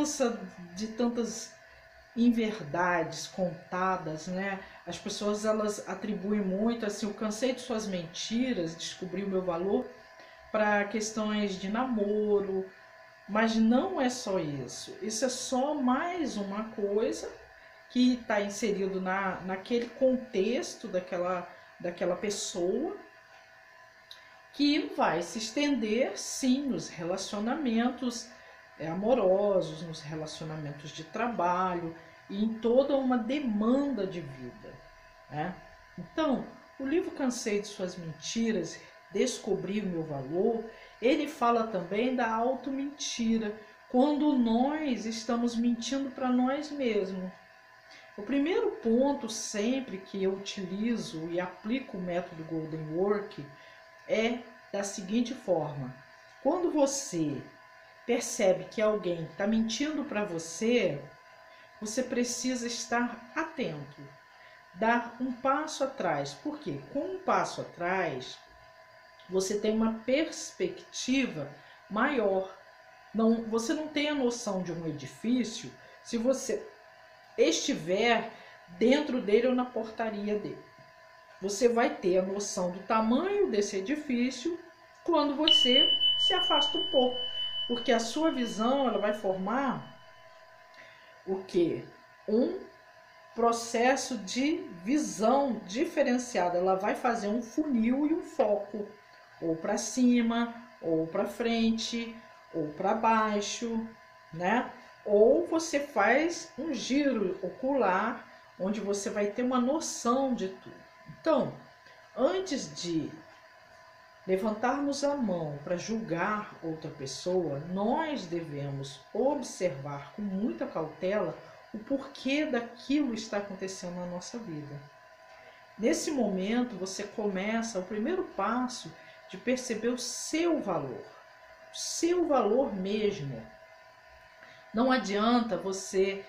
cansa de tantas inverdades contadas, né? As pessoas, elas atribuem muito assim, eu cansei de suas mentiras, descobri o meu valor, para questões de namoro, mas não é só isso. Isso é só mais uma coisa que está inserido naquele contexto daquela pessoa, que vai se estender, sim, nos relacionamentos amorosos, nos relacionamentos de trabalho e em toda uma demanda de vida, né? Então, o livro Cansei de Suas Mentiras, Descobri o Meu Valor, ele fala também da auto-mentira, quando nós estamos mentindo para nós mesmos. O primeiro ponto, sempre que eu utilizo e aplico o método Golden Work, é da seguinte forma: quando você percebe que alguém está mentindo para você, você precisa estar atento, dar um passo atrás. Por quê? Com um passo atrás, você tem uma perspectiva maior. Você não tem a noção de um edifício se você estiver dentro dele ou na portaria dele. Você vai ter a noção do tamanho desse edifício quando você se afasta um pouco, porque a sua visão, ela vai formar o quê? Um processo de visão diferenciada. Ela vai fazer um funil e um foco, ou para cima, ou para frente, ou para baixo, né? Ou você faz um giro ocular, onde você vai ter uma noção de tudo. Então, antes de levantarmos a mão para julgar outra pessoa, nós devemos observar com muita cautela o porquê daquilo está acontecendo na nossa vida. Nesse momento, você começa o primeiro passo de perceber o seu valor mesmo. Não adianta você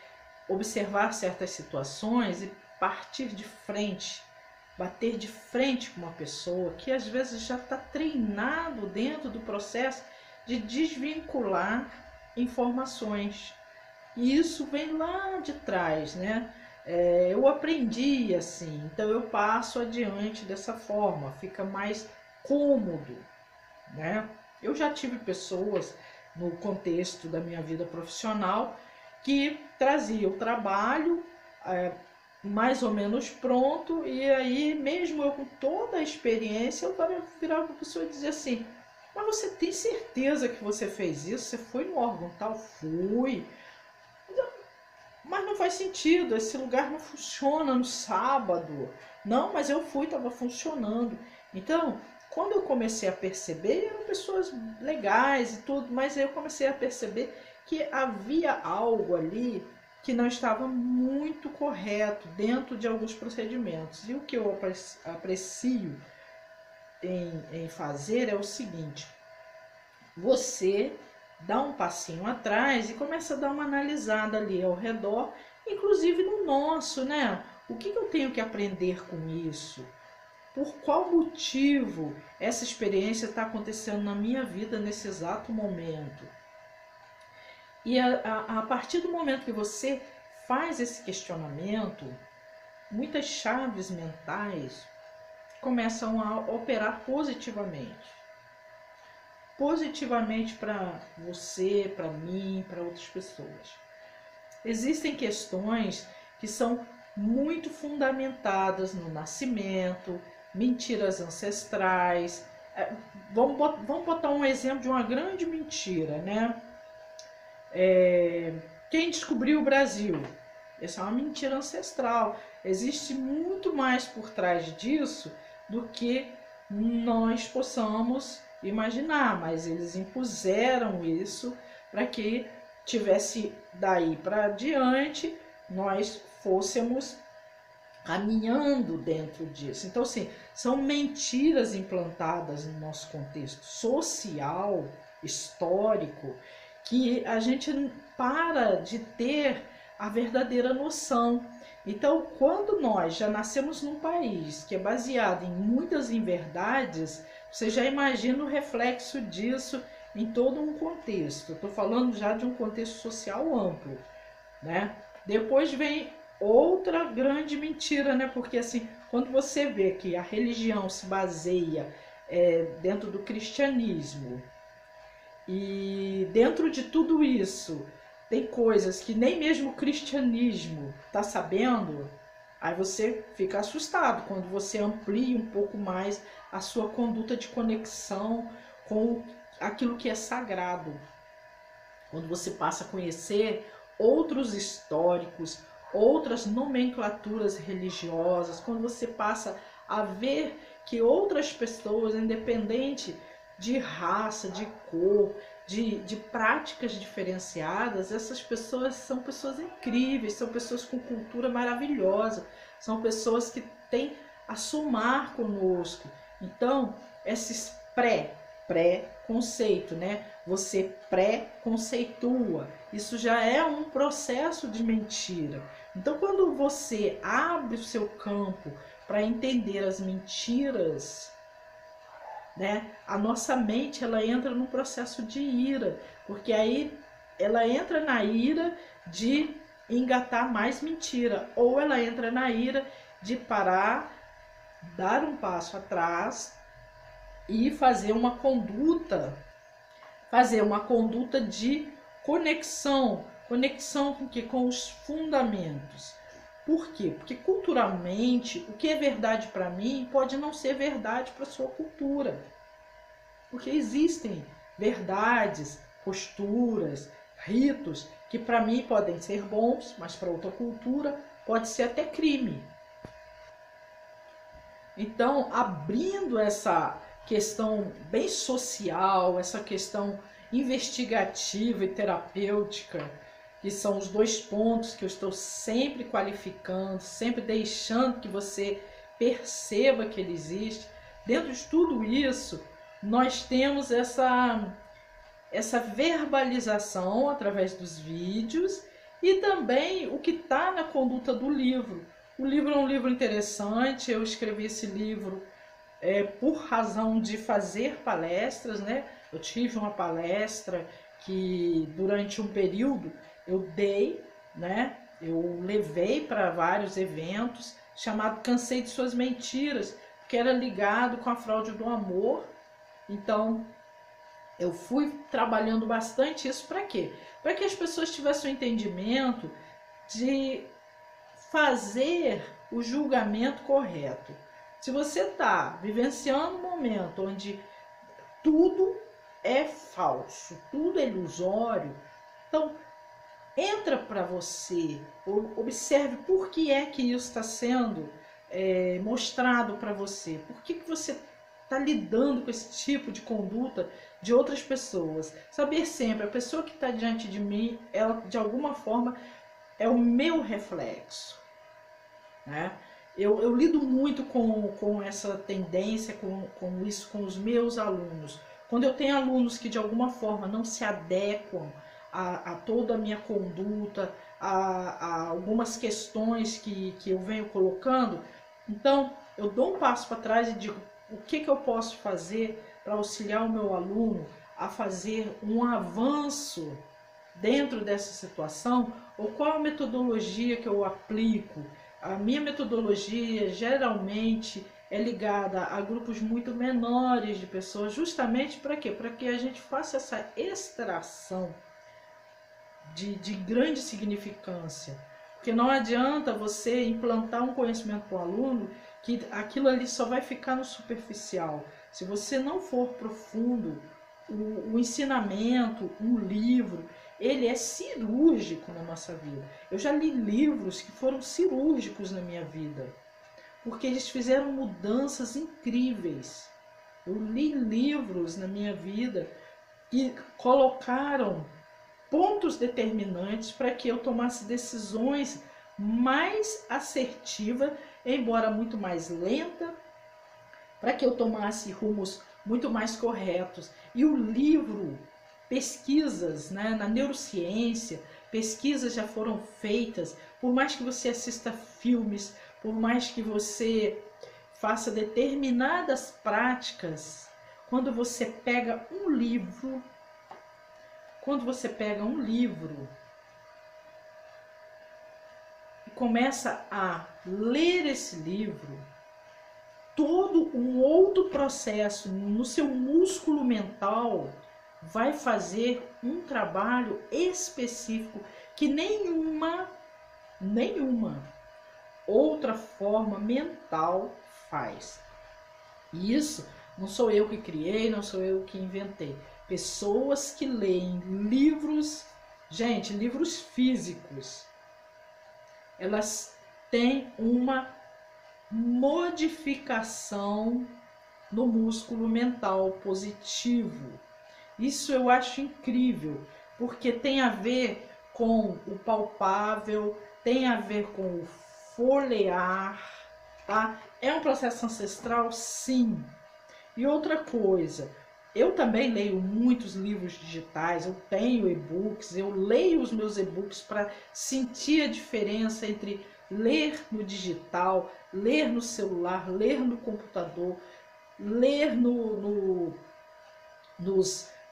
observar certas situações e partir de frente, bater de frente com uma pessoa que às vezes já está treinado dentro do processo de desvincular informações. E isso vem lá de trás, né? Eu aprendi assim, então eu passo adiante dessa forma, fica mais cômodo, né? Eu já tive pessoas no contexto da minha vida profissional que trazia o trabalho mais ou menos pronto, e aí mesmo eu com toda a experiência, eu virava para a pessoa e dizia assim: mas você tem certeza que você fez isso? Você foi no órgão tal? Fui. Mas não faz sentido, esse lugar não funciona no sábado. Não, mas eu fui, estava funcionando. Então, quando eu comecei a perceber, eram pessoas legais e tudo, mas aí eu comecei a perceber que havia algo ali que não estava muito correto dentro de alguns procedimentos. E o que eu aprecio em fazer é o seguinte: você dá um passinho atrás e começa a dar uma analisada ali ao redor, inclusive no nosso, né? O que eu tenho que aprender com isso? Por qual motivo essa experiência está acontecendo na minha vida nesse exato momento? E a partir do momento que você faz esse questionamento, muitas chaves mentais começam a operar positivamente. Positivamente para você, para mim, para outras pessoas. Existem questões que são muito fundamentadas no nascimento, mentiras ancestrais. Vamos botar um exemplo de uma grande mentira, né? Quem descobriu o Brasil? Essa é uma mentira ancestral. Existe muito mais por trás disso do que nós possamos imaginar, mas eles impuseram isso para que tivesse daí para diante nós fôssemos caminhando dentro disso. Então, assim, são mentiras implantadas no nosso contexto social, histórico, que a gente para de ter a verdadeira noção. Então, quando nós já nascemos num país que é baseado em muitas inverdades, você já imagina o reflexo disso em todo um contexto. Estou falando já de um contexto social amplo, né? Depois vem outra grande mentira, né? Porque assim, quando você vê que a religião se baseia dentro do cristianismo, e dentro de tudo isso tem coisas que nem mesmo o cristianismo está sabendo, aí você fica assustado quando você amplia um pouco mais a sua conduta de conexão com aquilo que é sagrado. Quando você passa a conhecer outros históricos, outras nomenclaturas religiosas, quando você passa a ver que outras pessoas, independente de raça, de cor, de práticas diferenciadas, essas pessoas são pessoas incríveis, são pessoas com cultura maravilhosa, são pessoas que têm a somar conosco. Então, esses pré-conceito, né? Você pré-conceitua. Isso já é um processo de mentira. Então, quando você abre o seu campo para entender as mentiras, né? A nossa mente, ela entra num processo de ira, porque aí ela entra na ira de engatar mais mentira, ou ela entra na ira de parar, dar um passo atrás e fazer uma conduta de conexão com que? Com os fundamentos. Por quê? Porque culturalmente, o que é verdade para mim pode não ser verdade para sua cultura. Porque existem verdades, posturas, ritos que para mim podem ser bons, mas para outra cultura pode ser até crime. Então, abrindo essa questão bem social, essa questão investigativa e terapêutica, que são os dois pontos que eu estou sempre qualificando, sempre deixando que você perceba que ele existe. Dentro de tudo isso, nós temos essa verbalização através dos vídeos e também o que está na conduta do livro. O livro é um livro interessante, eu escrevi esse livro por razão de fazer palestras, né? Eu tive uma palestra que durante um período eu dei, né? Eu levei para vários eventos, chamado Cansei de Suas Mentiras, que era ligado com a fraude do amor. Então, eu fui trabalhando bastante isso para quê? Para que as pessoas tivessem o entendimento de fazer o julgamento correto. Se você está vivenciando um momento onde tudo é falso, tudo é ilusório, então entra para você, observe por que é que isso está sendo mostrado para você, por que você está lidando com esse tipo de conduta de outras pessoas. Saber sempre, a pessoa que está diante de mim, ela de alguma forma é o meu reflexo, né? Eu lido muito com essa tendência, com isso, com os meus alunos. Quando eu tenho alunos que de alguma forma não se adequam a toda a minha conduta, a algumas questões que eu venho colocando, então eu dou um passo para trás e digo, o que eu posso fazer para auxiliar o meu aluno a fazer um avanço dentro dessa situação, ou qual a metodologia que eu aplico. A minha metodologia geralmente é ligada a grupos muito menores de pessoas, justamente para quê? Para que a gente faça essa extração de grande significância. Porque não adianta você implantar um conhecimento para o aluno que aquilo ali só vai ficar no superficial. Se você não for profundo, o ensinamento, um livro, ele é cirúrgico na nossa vida. Eu já li livros que foram cirúrgicos na minha vida, porque eles fizeram mudanças incríveis. Eu li livros na minha vida que colocaram pontos determinantes para que eu tomasse decisões mais assertivas, embora muito mais lenta, para que eu tomasse rumos muito mais corretos. E o livro, pesquisas, né, na neurociência, pesquisas já foram feitas, por mais que você assista filmes, por mais que você faça determinadas práticas, quando você pega um livro quando você pega um livro e começa a ler esse livro, todo um outro processo no seu músculo mental vai fazer um trabalho específico que nenhuma outra forma mental faz. E isso não sou eu que criei, não sou eu que inventei. Pessoas que leem livros, gente, livros físicos, elas têm uma modificação no músculo mental positivo. Isso eu acho incrível, porque tem a ver com o palpável, tem a ver com o folhear, tá? É um processo ancestral, sim. E outra coisa, eu também leio muitos livros digitais, eu tenho e-books, eu leio os meus e-books para sentir a diferença entre ler no digital, ler no celular, ler no computador, ler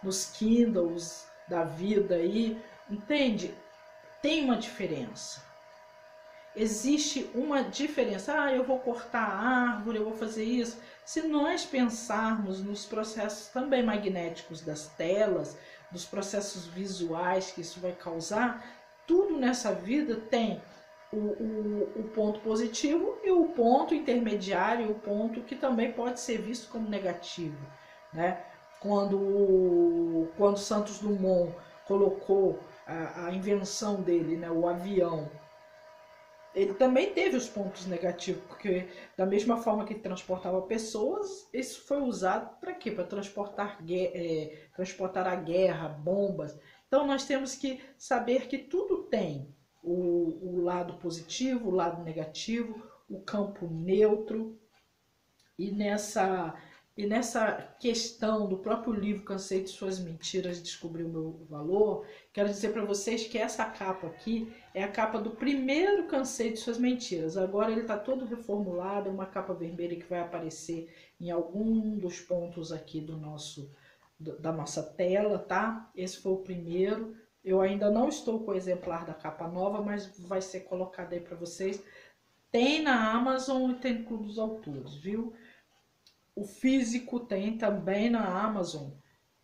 nos Kindles da vida aí, entende? Tem uma diferença. Existe uma diferença. Ah, eu vou cortar a árvore, eu vou fazer isso. Se nós pensarmos nos processos também magnéticos das telas, dos processos visuais que isso vai causar, tudo nessa vida tem o ponto positivo e o ponto intermediário, o ponto que também pode ser visto como negativo, né? Quando Santos Dumont colocou a invenção dele, né, o avião, ele também teve os pontos negativos, porque da mesma forma que transportava pessoas, isso foi usado para quê? Para transportar a guerra, bombas. Então nós temos que saber que tudo tem o lado positivo, o lado negativo, o campo neutro. E nessa questão do próprio livro Cansei de Suas Mentiras, Descobri o Meu Valor, quero dizer para vocês que essa capa aqui é a capa do primeiro Cansei de Suas Mentiras. Agora ele está todo reformulado, é uma capa vermelha que vai aparecer em algum dos pontos aqui da nossa tela, tá? Esse foi o primeiro. Eu ainda não estou com o exemplar da capa nova, mas vai ser colocado aí para vocês. Tem na Amazon e tem no Clube dos Autores, viu? O físico tem também na Amazon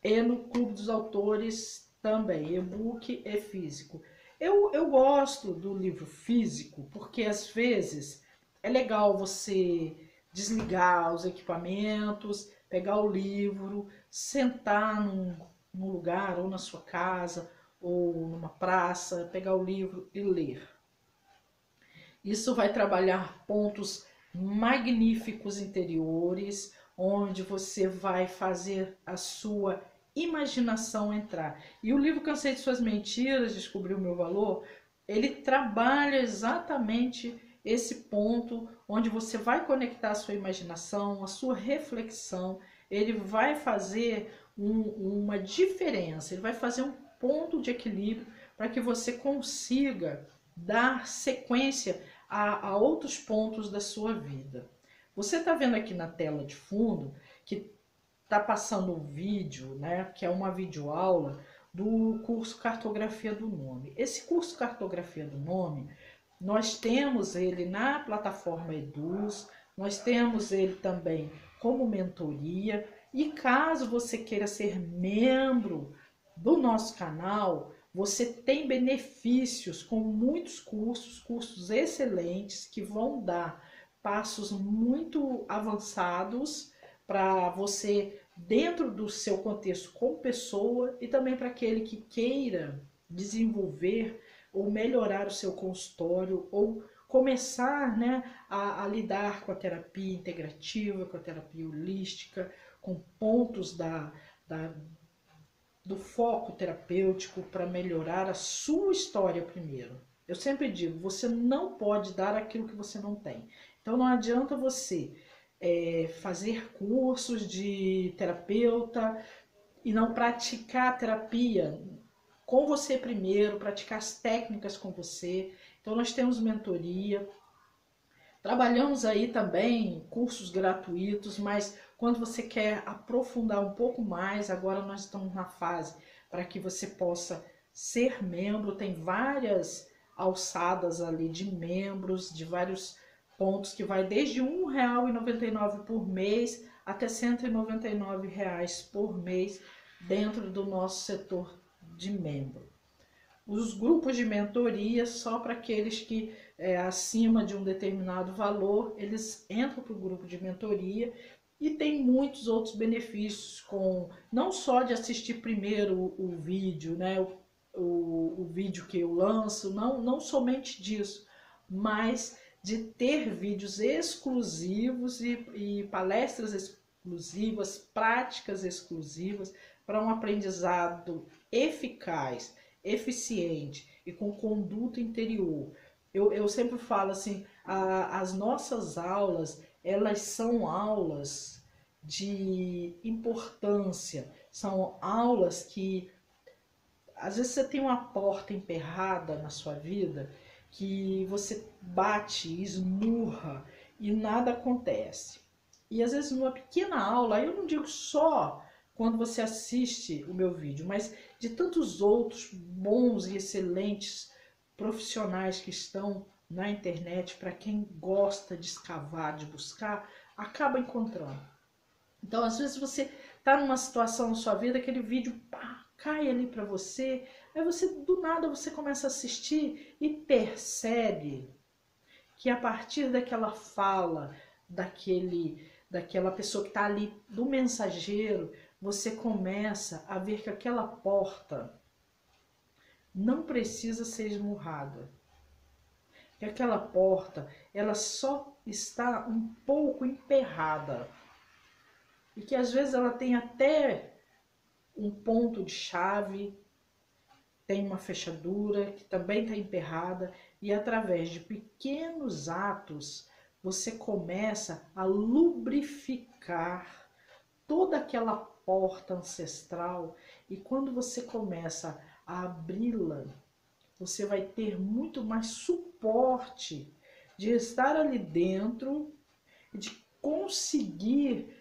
e no Clube dos Autores também, e-book e físico. Eu gosto do livro físico porque às vezes é legal você desligar os equipamentos, pegar o livro, sentar num lugar ou na sua casa ou numa praça, pegar o livro e ler. Isso vai trabalhar pontos magníficos interiores, onde você vai fazer a sua imaginação entrar. E o livro Cansei de Suas Mentiras, Descobri o Meu Valor, ele trabalha exatamente esse ponto onde você vai conectar a sua imaginação, a sua reflexão, ele vai fazer uma diferença, ele vai fazer um ponto de equilíbrio para que você consiga dar sequência a outros pontos da sua vida. Você está vendo aqui na tela de fundo que está passando um vídeo, né, que é uma videoaula do curso Cartografia do Nome. Esse curso Cartografia do Nome, nós temos ele na plataforma Eduz, nós temos ele também como mentoria, e caso você queira ser membro do nosso canal, você tem benefícios com muitos cursos excelentes que vão dar passos muito avançados para você dentro do seu contexto como pessoa e também para aquele que queira desenvolver ou melhorar o seu consultório ou começar, né, a lidar com a terapia integrativa, com a terapia holística, com pontos do foco terapêutico para melhorar a sua história primeiro. Eu sempre digo, você não pode dar aquilo que você não tem. Então não adianta você fazer cursos de terapeuta e não praticar a terapia com você primeiro, praticar as técnicas com você. Então nós temos mentoria, trabalhamos aí também cursos gratuitos, mas quando você quer aprofundar um pouco mais, agora nós estamos na fase para que você possa ser membro. Tem várias alçadas ali de membros, de vários pontos, que vai desde R$ 1,99 por mês até R$ 199 por mês dentro do nosso setor de membro. Os grupos de mentoria, só para aqueles que acima de um determinado valor, eles entram para o grupo de mentoria, e tem muitos outros benefícios, com não só de assistir primeiro o vídeo, né, o vídeo que eu lanço, não somente disso, mas de ter vídeos exclusivos e palestras exclusivas, práticas exclusivas, para um aprendizado eficaz, eficiente e com conduta interior. Eu sempre falo assim, as nossas aulas, elas são aulas de importância, são aulas que, às vezes, você tem uma porta emperrada na sua vida, que você bate, esmurra e nada acontece. E às vezes numa pequena aula, eu não digo só quando você assiste o meu vídeo, mas de tantos outros bons e excelentes profissionais que estão na internet, para quem gosta de escavar, de buscar, acaba encontrando. Então, às vezes você está numa situação na sua vida, aquele vídeo cai ali para você, aí você do nada você começa a assistir e percebe que a partir daquela fala, daquela pessoa que está ali, do mensageiro, você começa a ver que aquela porta não precisa ser esmurrada. Que aquela porta, ela só está um pouco emperrada. E que às vezes ela tem até um ponto de chave, tem uma fechadura que também está emperrada, e através de pequenos atos você começa a lubrificar toda aquela porta ancestral, e quando você começa a abri-la, você vai ter muito mais suporte de estar ali dentro e de conseguir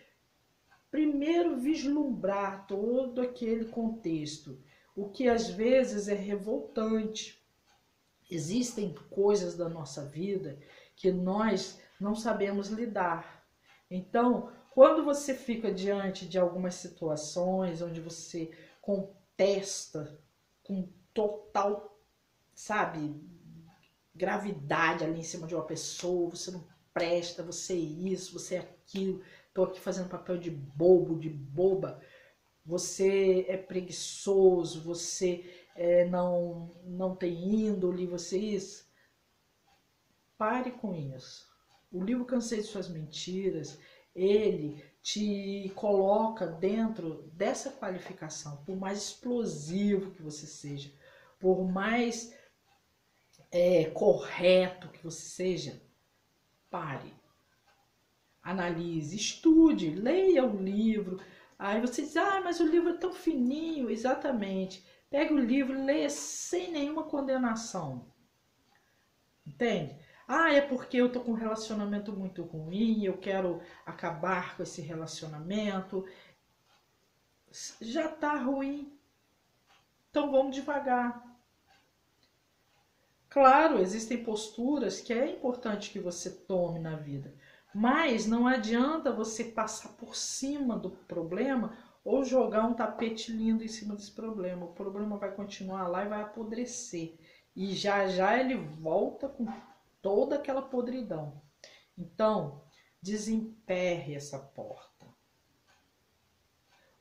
primeiro vislumbrar todo aquele contexto, o que às vezes é revoltante. Existem coisas da nossa vida que nós não sabemos lidar. Então, quando você fica diante de algumas situações onde você contesta com total, sabe, gravidade ali em cima de uma pessoa, você não presta, você é isso, você é aquilo, tô aqui fazendo papel de bobo, de boba, você é preguiçoso, você não tem índole, você isso. Pare com isso. O livro Cansei de Suas Mentiras, ele te coloca dentro dessa qualificação. Por mais explosivo que você seja, por mais correto que você seja, pare. Analise, estude, leia o livro. Aí você diz, mas o livro é tão fininho. Exatamente. Pegue o livro e leia sem nenhuma condenação. Entende? É porque eu tô com um relacionamento muito ruim, eu quero acabar com esse relacionamento. Já tá ruim. Então vamos devagar. Claro, existem posturas que é importante que você tome na vida, mas não adianta você passar por cima do problema ou jogar um tapete lindo em cima desse problema. O problema vai continuar lá e vai apodrecer. E já já ele volta com toda aquela podridão. Então, desemperre essa porta.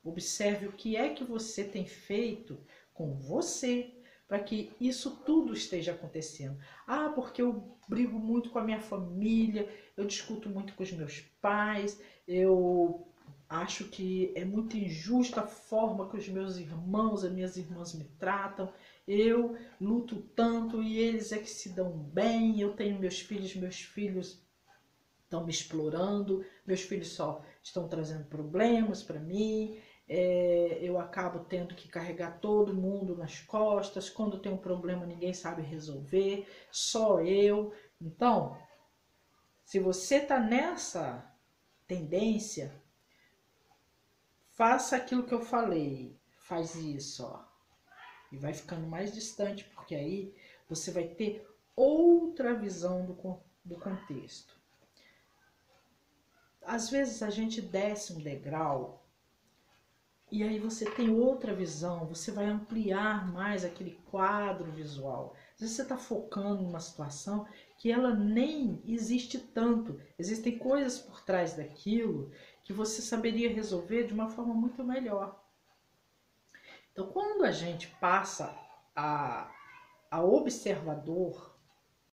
Observe o que é que você tem feito com você para que isso tudo esteja acontecendo. Porque eu brigo muito com a minha família, eu discuto muito com os meus pais, eu acho que é muito injusta a forma que os meus irmãos, as minhas irmãs me tratam. Eu luto tanto e eles é que se dão bem. Eu tenho meus filhos estão me explorando, meus filhos só estão trazendo problemas para mim. Eu acabo tendo que carregar todo mundo nas costas. Quando tem um problema, ninguém sabe resolver, só eu. Então, se você está nessa tendência, faça aquilo que eu falei. Faz isso, e vai ficando mais distante, porque aí você vai ter outra visão do contexto. Às vezes a gente desce um degrau e aí você tem outra visão, você vai ampliar mais aquele quadro visual. Às vezes você está focando numa situação que ela nem existe tanto. Existem coisas por trás daquilo que você saberia resolver de uma forma muito melhor. Então, quando a gente passa a observador,